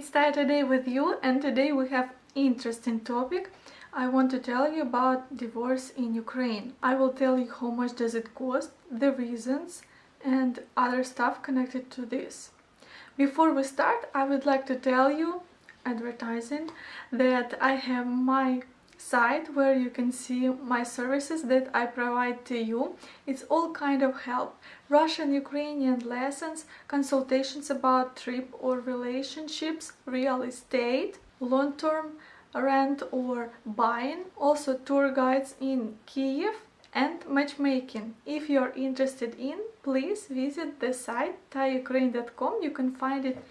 it's Taya today with you, and today we have interesting topic. I want to tell you about divorce in Ukraine. I will tell you how much does it cost, the reasons, and other stuff connected to this. Before we start, I would like to tell you, advertising, that I have my site where you can see my services that I provide to you. It's all kind of help. Russian-Ukrainian lessons, consultations about trip or relationships, real estate, long-term rent or buying, also tour guides in Kyiv, and matchmaking. If you're interested in, please visit the site tayaukraine.com. You can find it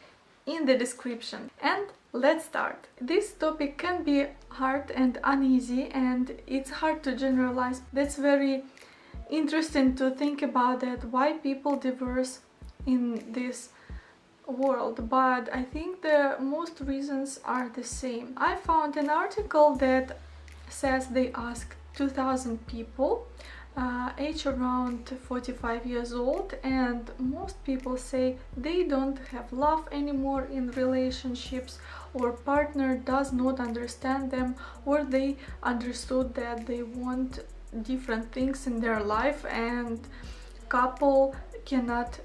in the description. And let's start. This topic can be hard and uneasy, and it's hard to generalize. That's very interesting to think about, that why people divorce in this world, but I think the most reasons are the same. I found an article that says they asked 2000 people, age around 45 years old, and most people say they don't have love anymore in relationships, or partner does not understand them, or they understood that they want different things in their life and couple cannot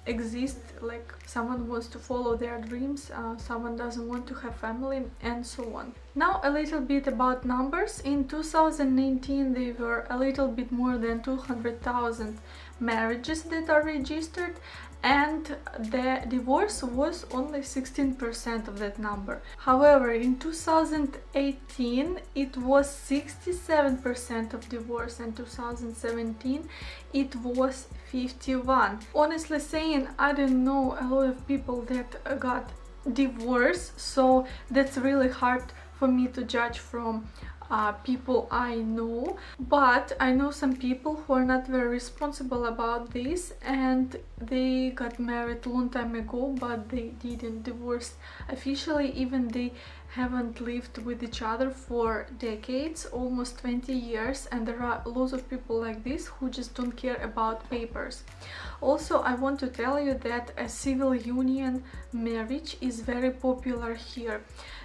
exist, like someone wants to follow their dreams, someone doesn't want to have family, and so on. Now a little bit about numbers. In 2019 there were a little bit more than 200,000 marriages that are registered, and the divorce was only 16% of that number. However, in 2018 it was 67% of divorce, and 2017 it was 51. Honestly saying, I don't know a lot of people that got divorced, so that's really hard for me to judge from people I know, but I know some people who are not very responsible about this, and they got married long time ago, but they didn't divorce officially. Even they haven't lived with each other for decades, almost 20 years, and there are lots of people like this who just don't care about papers. Also, I want to tell you that a civil union marriage is very popular here.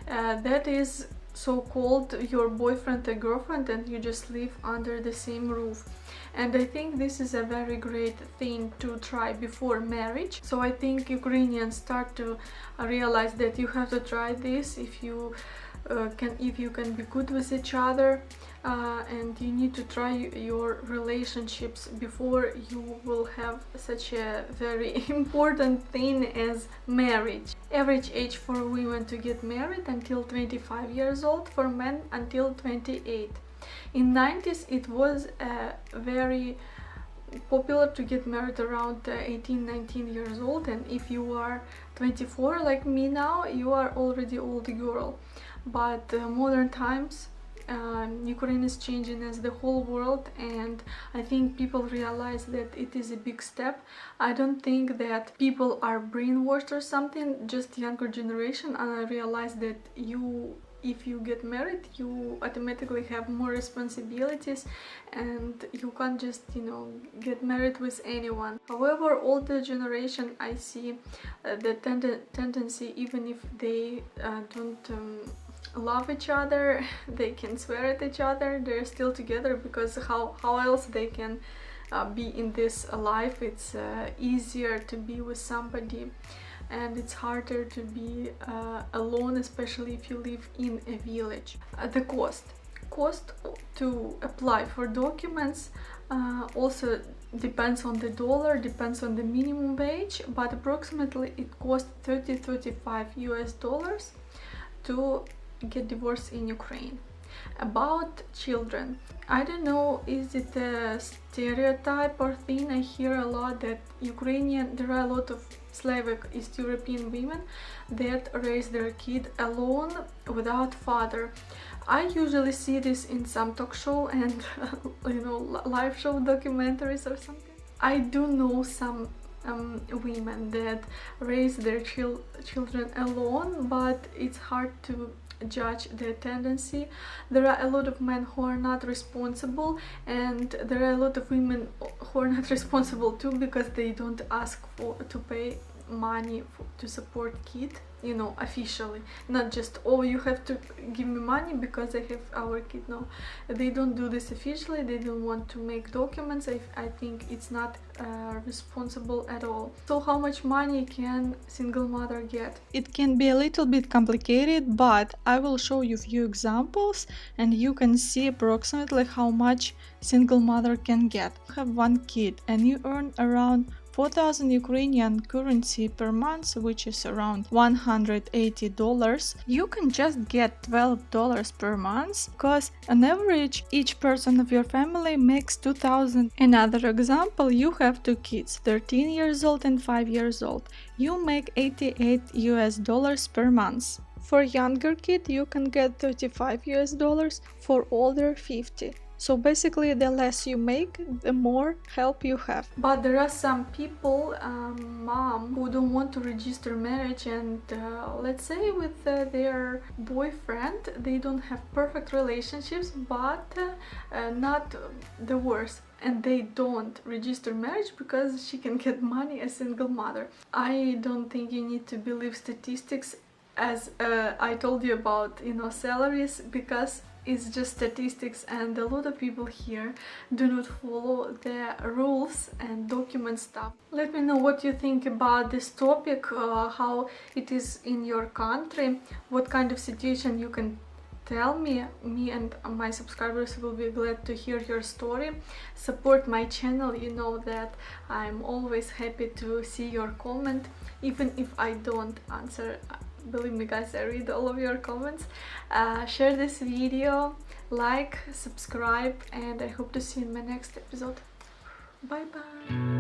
That is so-called your boyfriend and girlfriend, and you just live under the same roof. And I think this is a very great thing to try before marriage. So I think Ukrainians start to realize that you have to try this if you can be good with each other, and you need to try your relationships before you will have such a very important thing as marriage. Average age for women to get married until 25 years old, for men until 28. In 90s it was very popular to get married around 18-19 years old, and if you are 24 like me now, you are already old girl. But modern times, Ukraine is changing as the whole world, and I think people realize that it is a big step. I don't think that people are brainwashed or something, just younger generation, and I realize that if you get married, you automatically have more responsibilities, and you can't just, get married with anyone. However, older generation, I see the tendency, even if they don't love each other, they can swear at each other, they're still together, because how else they can be in this life? It's easier to be with somebody, and it's harder to be alone, especially if you live in a village. The cost to apply for documents also depends on the dollar, depends on the minimum wage, but approximately it costs $30-35 US to get divorced in Ukraine. About children, I don't know, is it a stereotype or thing? I hear a lot that there are a lot of Slavic East European women that raise their kid alone without father. I usually see this in some talk show and live show documentaries or something. I do know some women that raise their children alone, but it's hard to judge their tendency. There are a lot of men who are not responsible, and there are a lot of women who are not responsible too, because they don't ask to pay money to support kid, you know, officially, not just, oh, you have to give me money because I have our kid. No, they don't do this officially. They don't want to make documents. I think it's not responsible at all. So how much money can single mother get? It can be a little bit complicated, but I will show you a few examples and you can see approximately how much single mother can get. You have one kid and you earn around 4,000 Ukrainian currency per month, which is around $180. You can just get $12 per month, because on average each person of your family makes 2,000. Another example, you have two kids, 13 years old and 5 years old. You make $88 per month. For younger kid you can get $35, for older 50. So basically, the less you make, the more help you have. But there are some people, mom, who don't want to register marriage, and let's say with their boyfriend, they don't have perfect relationships, but not the worst. And they don't register marriage because she can get money as single mother. I don't think you need to believe statistics, as I told you about, you know, salaries, because it's just statistics, and a lot of people here do not follow the rules and document stuff. Let me know what you think about this topic, how it is in your country, what kind of situation you can tell me. Me and my subscribers will be glad to hear your story. Support my channel, you know that I'm always happy to see your comment, even if I don't answer. Believe me guys, I read all of your comments. Share this video, like, subscribe, and I hope to see you in my next episode. Bye bye.